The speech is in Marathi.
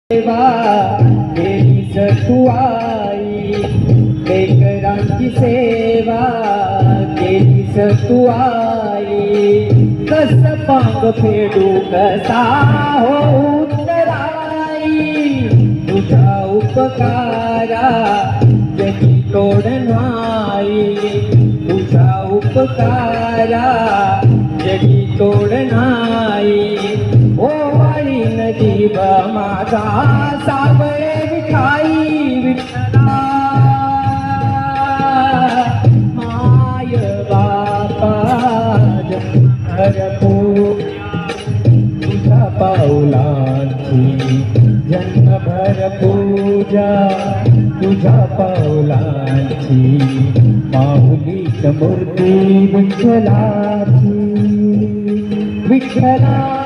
सेवा केलीस तू आई, लेकरांची सेवा केलीस तू आई, कस पांग फेडू कसा हो उत्तराई, तुझा उपकारा जगी तोड नाही, तुझा उपकारा जगी तोड नाही. ओ वाळी नदी माझा सावळे विठाई विठ्ठला, माय बापा जन्मभर तुझ्या पाऊलांची, जन्मभर पूजा तुझ्या पाऊलांची, माऊलीच मूर्ती विठ्ठलाची विठ्ठला.